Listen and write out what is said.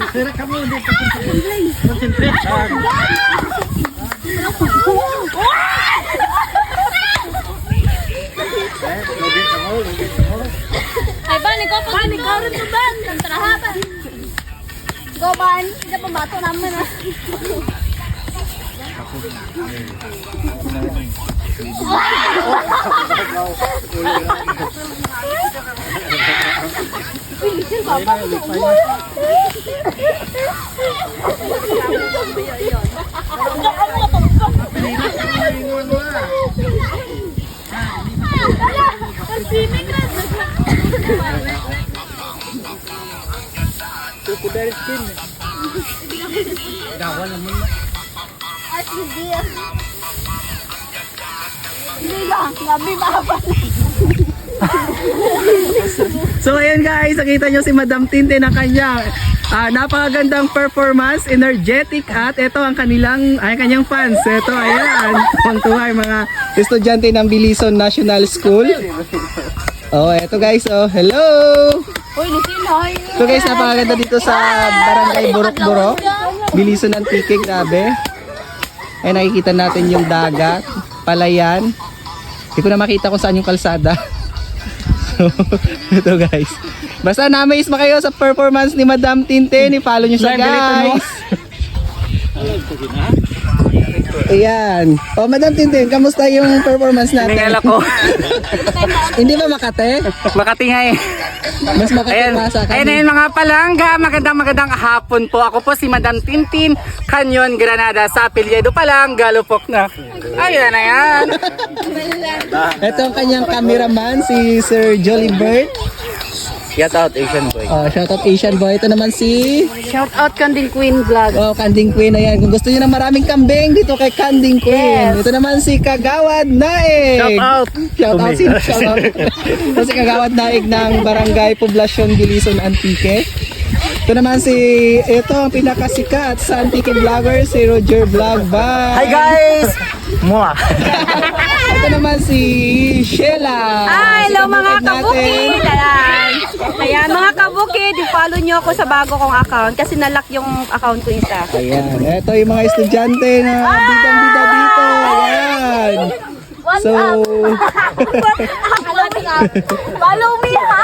Sira kamu di concentrate. Ay ban, ikaw po. Ban, ikaw rin po ban. Tarahapan. Go ban. Hindi pambato naman ah. So ayun guys, nakita nyo si Madam Tinte ng kanyang napakagandang performance, energetic, at ito ang kanyang fans. Ito, ayan, tuwang-tuwa yung mga estudyante ng Bilison National School. Oh, ito guys, oh, hello! So guys, napakaganda dito sa Barangay Burok-Burok, Bilison Antique, grabe. Ay, nakikita natin yung dagat, palayan. Hindi ko na makita kung saan yung kalsada. Ito guys. Basta na-amaze ba kayo sa performance ni Madam Tinte? I-follow nyo siya guys. Ayan. O Madam Tinte, kamusta yung performance natin? Tingala ko. Hindi ba Makate? Makati nga eh. Mas Makate pa sa akin. Ayun mga palangga, magandang hapon po. Ako po si Madam Tintin, Canyon Granada sa Apelyedo Palangga, Lupok na. Ayun na yan. Ito ang kanyang cameraman, si Sir Jolly Bird. Shout out Asian Boy. Shout out Asian Boy. Ito naman si Shout out Kanding Queen Vlog. Kanding Queen. Ayan. Kung gusto niyo ng maraming kambing, dito kay Kanding Queen. Ito naman si Kagawad Naig. Shout out. Shout out. Shout out. Ito si Kagawad Naig ng Barangay Poblacion Bilison Antique. Ito naman ito ang pinakasikat sa Antique Vlogger, si Roger Vlog. Bye! Hi guys! Mua! Ito naman si Sheila. Hello mga kabukid. Ayan mga kabukid, i-follow nyo ako sa bago kong account kasi nalock yung account ko isa. Ayan, ito yung mga estudyante na bidang-bida dito. Ayan. So, Follow me ha!